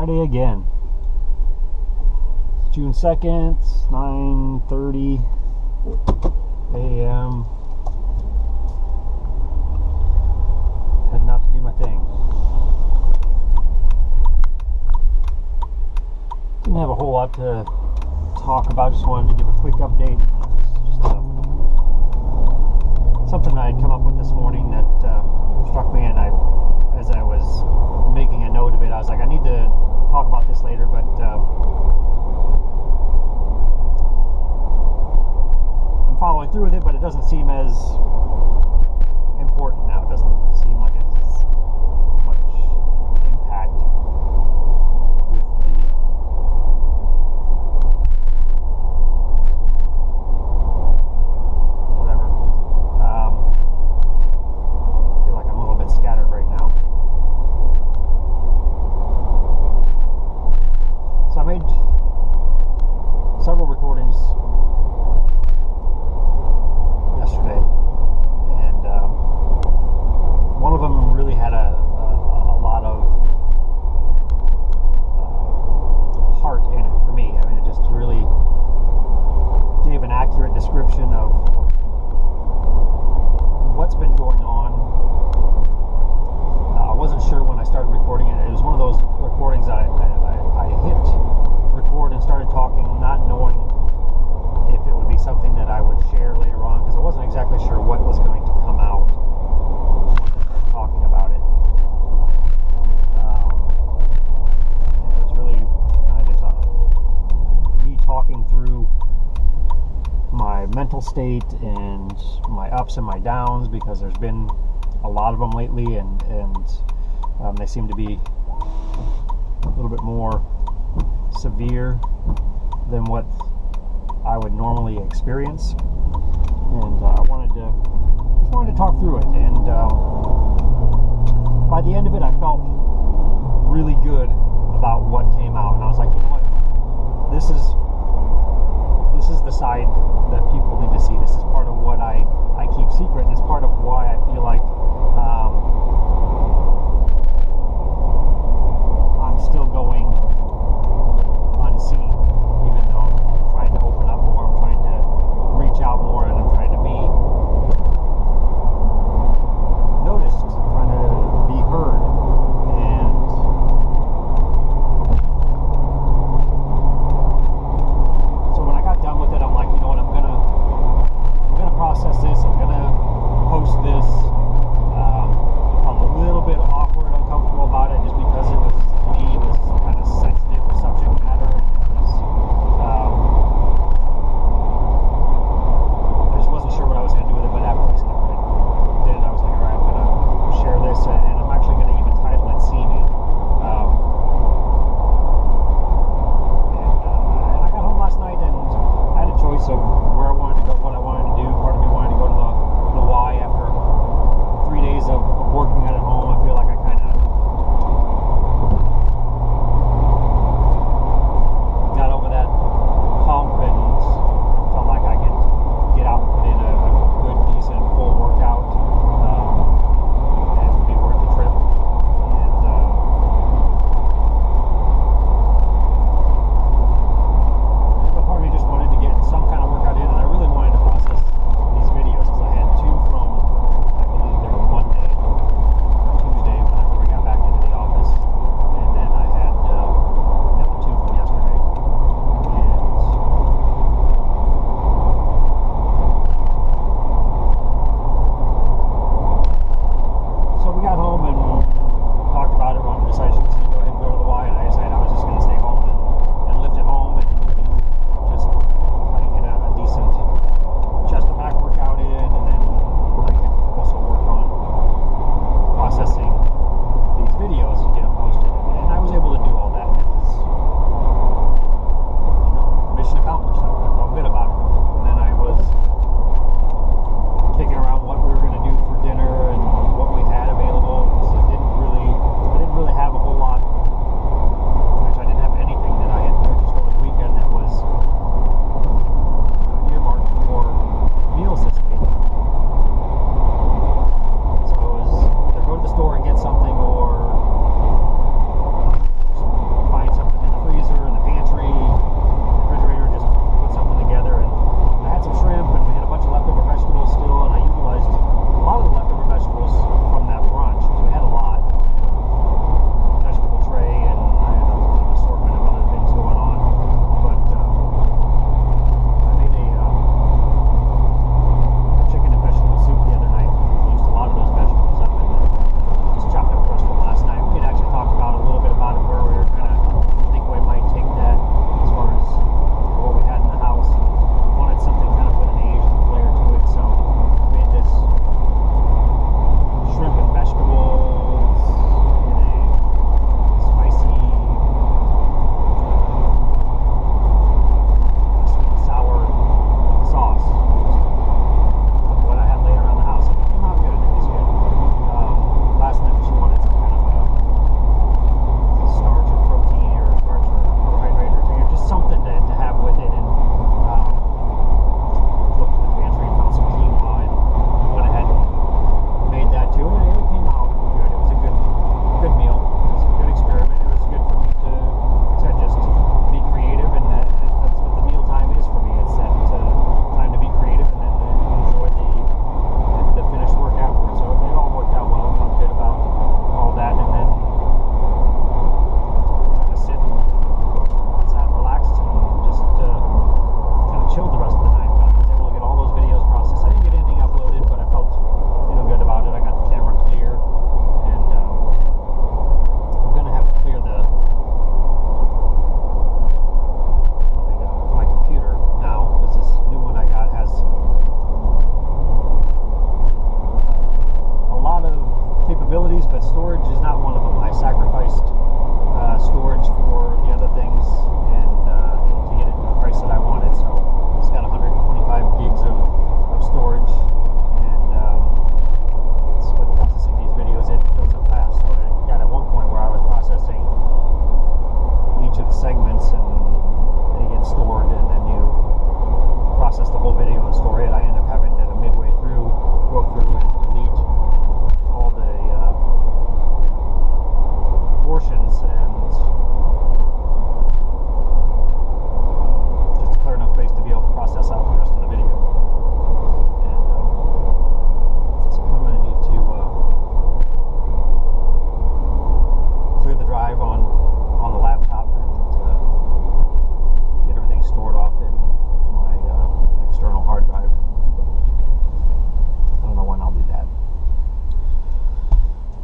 Friday again. June 2nd, 9:30 a.m. Heading out to do my thing. Didn't have a whole lot to talk about, just wanted to give a quick update. Just something I had come up with this morning that struck me, and as I was making a note of it, I was like, I need to talk about this later, but I'm following through with it, but it doesn't seem as important now. It doesn't seem like it has much impact with the whatever. I feel like I'm a little bit scattered right now. So I made several recordings yesterday, and one of them really had a lot of heart in it for me. I mean, it just really gave an accurate description of what's been going on. I wasn't sure when I started recording it. It was one of those recordings I hit record and started talking, not knowing if it would be something that I would share later on, because I wasn't exactly sure what was going to come out once I started talking about it. And it was really kind of just me talking through my mental state and my ups and my downs, because there's been a lot of them lately, and they seem to be a little bit more severe than what I would normally experience, and I wanted to talk through it. And by the end of it, I felt really good about what came out, and I was like, you know what, this is the side that people need to see. This is part of what I keep secret, and it's part of why I feel like I'm still going unseen, even though I'm trying to open up more, I'm trying to reach out more, and I'm trying to be noticed, trying to be heard. And so when I got done with it, I'm like, you know what, I'm gonna process this, I'm gonna post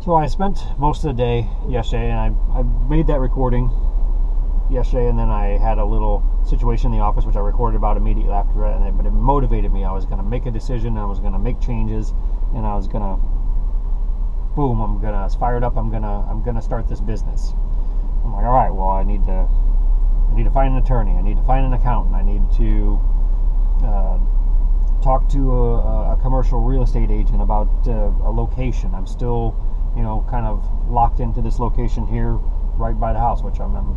So I spent most of the day yesterday, and I made that recording yesterday, and then I had a little situation in the office which I recorded about immediately after that, but it motivated me. I was going to make a decision, I was going to make changes, and I was going to, boom, I was fired up, I'm gonna start this business. I'm like, all right, well, I need to find an attorney, I need to find an accountant, I need to talk to a commercial real estate agent about a location. I'm still, kind of locked into this location here right by the house, which I'm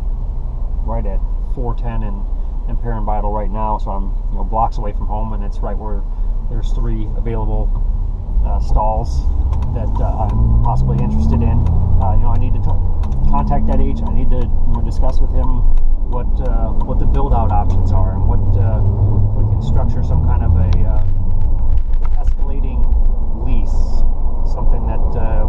right at 410 in Perrin Vital right now, so I'm blocks away from home, and it's right where there's 3 available stalls that I'm possibly interested in. I need to contact that agent. I need to discuss with him what the build out options are, and what if we can structure some kind of a escalating lease, something that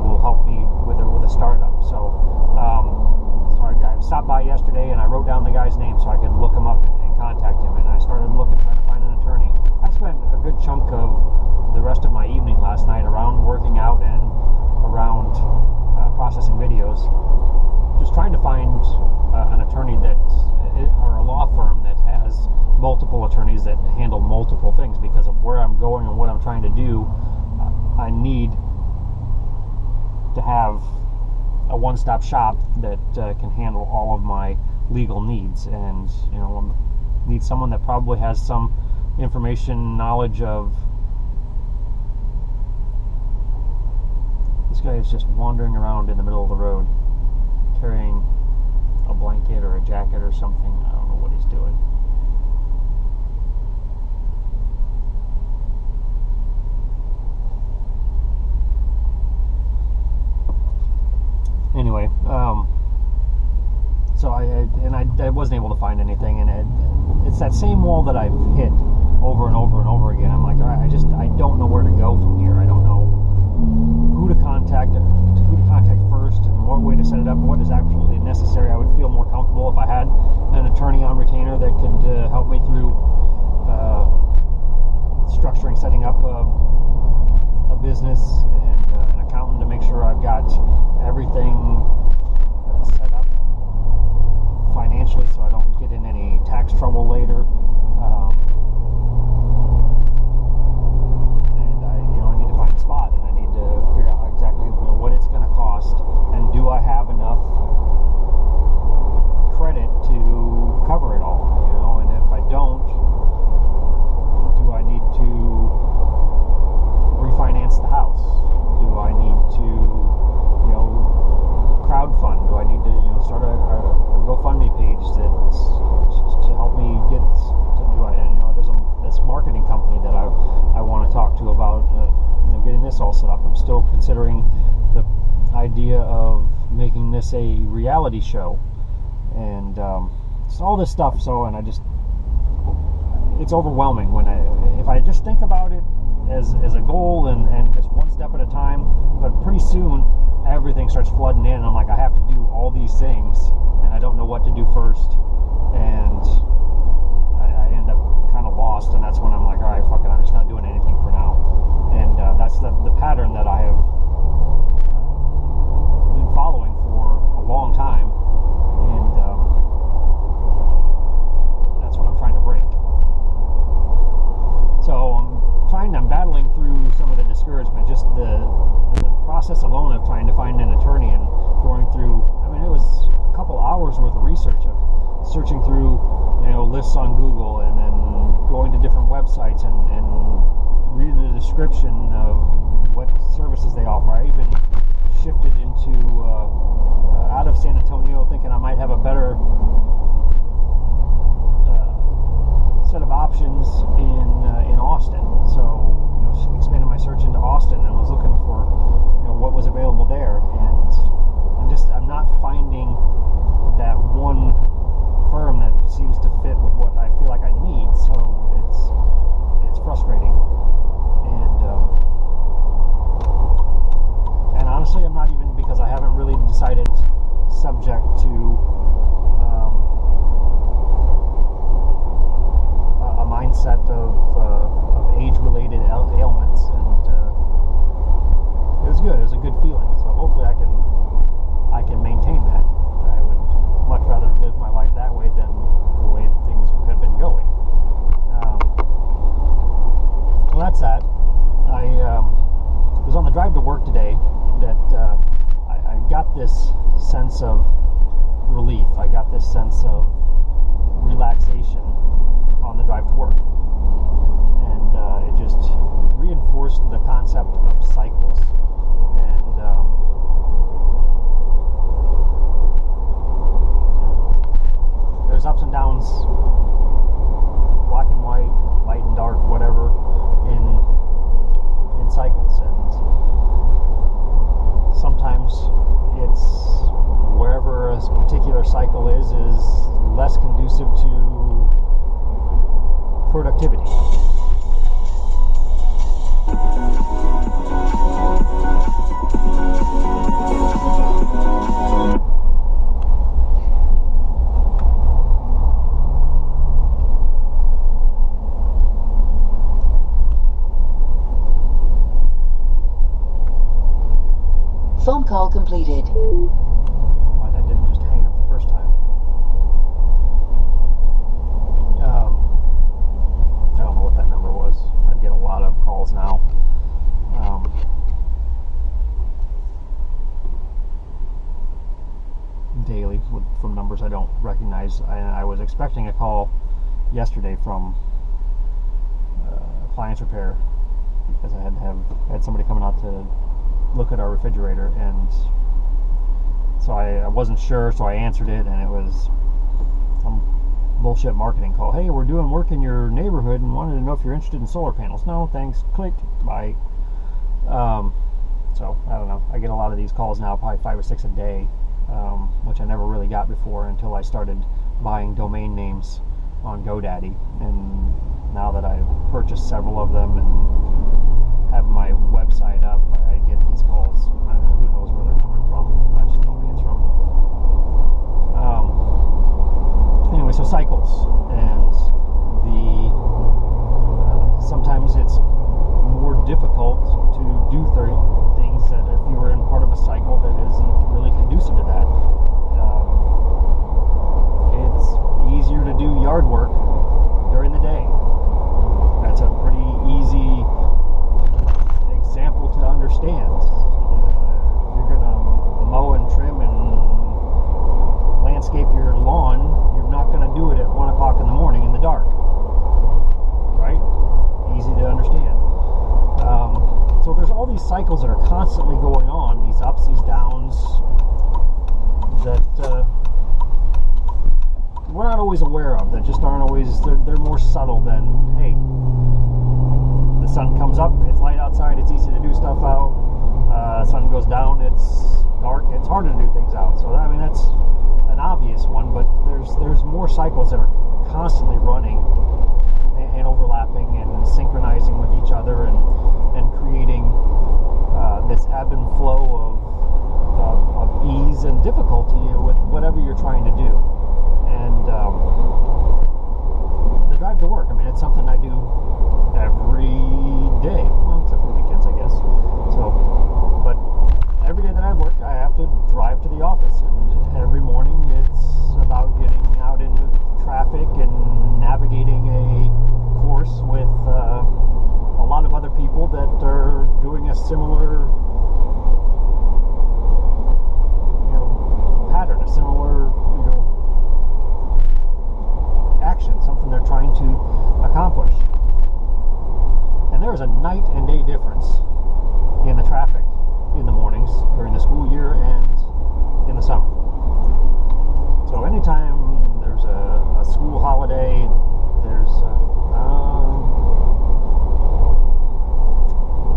will help me with a startup. So I stopped by yesterday and I wrote down the guy's name so I could look him up and contact him, and I started trying to find an attorney. I spent a good chunk of the rest of my evening last night around working out and around processing videos, just trying to find an attorney or a law firm that has multiple attorneys that handle multiple things, because of where I'm going and what I'm trying to do. I need to have a one-stop shop that can handle all of my legal needs, and I need someone that probably has some information, knowledge of. This guy is just wandering around in the middle of the road, carrying a blanket or a jacket or something. I don't know what he's doing. Anyway, so I wasn't able to find anything, and it's that same wall that I've hit over and over and over again. I'm like, all right, I don't know where to go from here. I don't know who to contact first, and what way to set it up, and what is absolutely necessary. I would feel more comfortable if I had an attorney on retainer that could help me through structuring, setting up a business, and an accountant to make sure I've got everything set up financially so I don't get in any tax trouble later. And I need to find a spot, and I need to figure out exactly what it's going to cost, and do I have enough credit to cover it all, and if I don't, do I need to refinance the house? Do I need to crowdfund? Do I need to start a GoFundMe page to help me get there's this marketing company that I want to talk to about getting this all set up. I'm still considering the idea of making this a reality show, and it's all this stuff. It's overwhelming if I just think about it as a goal and just one step at a time. But pretty soon everything starts flooding in, and I'm like, I have to do all these things, and I don't know what to do first, and I end up kind of lost, and that's when I'm like, all right, fuck it, I'm just not doing anything for now. And that's the pattern that I have been following for a long time, and that's what I'm trying to break. So I'm battling through some of the discouragement, just the process alone of trying to find an attorney and going through. It was a couple hours worth of research of searching through, lists on Google, and then going to different websites and reading the description of what services they offer. I even shifted into out of San Antonio, thinking I might have a better set of options in Austin. So expanded my search into Austin and was looking for what was available there, and I'm not finding that one firm that seems to fit with what I feel like I need. So it's frustrating, and the drive to work today that I got this sense of relief. I got this sense of relaxation on the drive to work. And it just reinforced the concept of cycles. And there's ups and downs, black and white, light and dark, whatever, in cycles. And sometimes it's wherever a particular cycle is less conducive to productivity. Phone call completed. Why that didn't just hang up the first time. I don't know what that number was. I get a lot of calls now. Daily from numbers I don't recognize. I was expecting a call yesterday from appliance repair because I had somebody coming out to look at our refrigerator, and so I wasn't sure, so I answered it, and it was some bullshit marketing call. Hey, we're doing work in your neighborhood and wanted to know if you're interested in solar panels. No, thanks. Click. Bye. So I don't know. I get a lot of these calls now, probably 5 or 6 a day, which I never really got before until I started buying domain names on GoDaddy. And now that I've purchased several of them and have my website up, I get these calls. Who knows where they're coming from? I just don't answer them. Anyway, so cycles, and sometimes it's more difficult to do things that if you were in part of a cycle that isn't really conducive to that. It's easier to do yard work during the day. That's a pretty easy example to understand. You're gonna mow and trim and landscape your lawn. You're not gonna do it at 1 o'clock in the morning in the dark, right? Easy to understand. So there's all these cycles that are constantly going on, these ups, these downs, that we're not always aware of, that just aren't always, they're more subtle than, hey, the sun comes up, it's light outside, it's easy to do stuff out. Sun goes down, it's dark, it's harder to do things out. So I mean, that's an obvious one, but there's more cycles that are constantly running and overlapping and synchronizing with each other and creating this ebb and flow of ease and difficulty with whatever you're trying to do. And the drive to work, I mean, it's something I do every day, well, except for weekends, I guess. So, but every day that I work, I have to drive to the office, and every morning it's about getting out into traffic and navigating a course with a lot of other people that are doing a similar, pattern, a similar, action, something they're trying to accomplish. And there is a night and day difference in the traffic in the mornings during the school year and in the summer. So anytime there's a school holiday, there's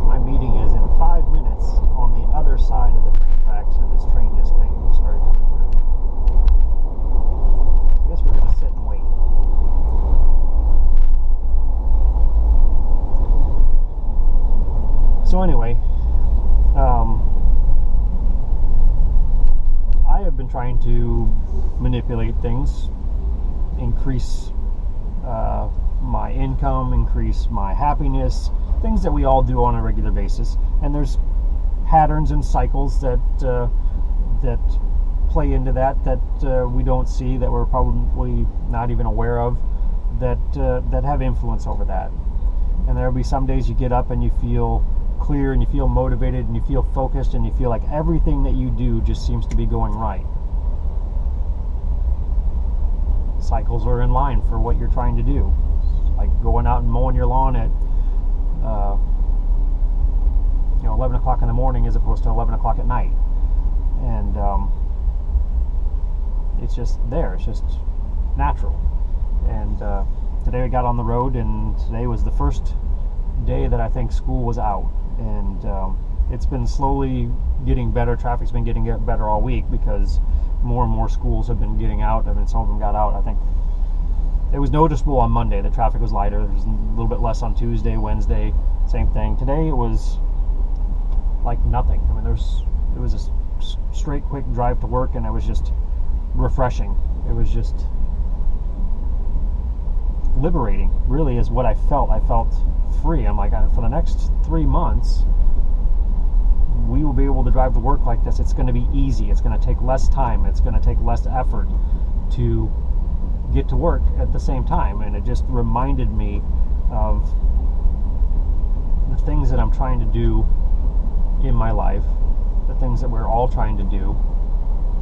my meeting is in 5 minutes on the other side of the train tracks, and this train just started coming through. I guess we're going to sit and wait. So anyway, I have been trying to manipulate things, increase my income, increase my happiness, things that we all do on a regular basis. And there's patterns and cycles that play into that we don't see, that we're probably not even aware of, that have influence over that. And there'll be some days you get up and you feel clear and you feel motivated and you feel focused and you feel like everything that you do just seems to be going right. Cycles are in line for what you're trying to do. Like going out and mowing your lawn at 11 o'clock in the morning as opposed to 11 o'clock at night. And it's just there. It's just natural. And today I got on the road, and today was the first day that I think school was out. And it's been slowly getting better. Traffic's been getting better all week because more and more schools have been getting out. I mean, some of them got out. I think it was noticeable on Monday. The traffic was lighter. There was a little bit less on Tuesday, Wednesday, same thing. Today it was like nothing. I mean, it was a straight, quick drive to work, and it was just refreshing. It was just liberating, really, is what I felt. I felt free. I'm like, for the next 3 months, we will be able to drive to work like this. It's going to be easy. It's going to take less time. It's going to take less effort to get to work at the same time. And it just reminded me of the things that I'm trying to do in my life, the things that we're all trying to do,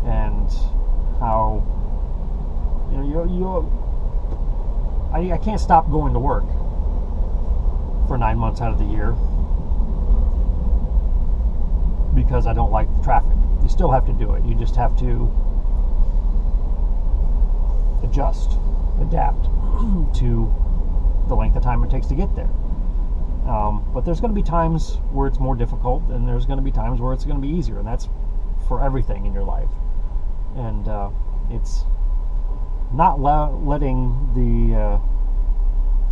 and how I can't stop going to work for 9 months out of the year because I don't like the traffic. You still have to do it. You just have to adjust, adapt to the length of time it takes to get there. But there's going to be times where it's more difficult, and there's going to be times where it's going to be easier, and that's for everything in your life. And it's not letting the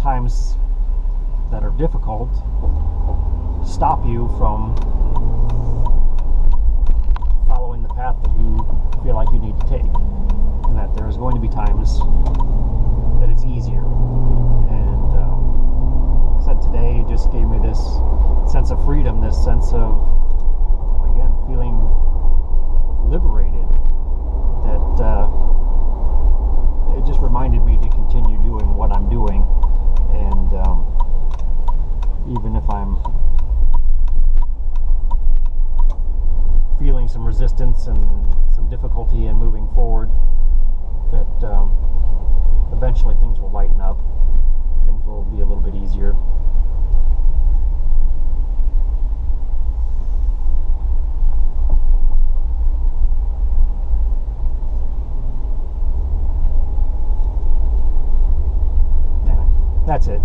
times that are difficult stop you from following the path that you feel like you need to take, and that there's going to be times that it's easier. And like I said, today just gave me this sense of freedom, this sense of, again, feeling liberated, that it just reminded me to continue doing what I'm doing. And even if I'm feeling some resistance and some difficulty in moving forward, that eventually things will lighten up, things will be a little bit easier. Anyway, that's it.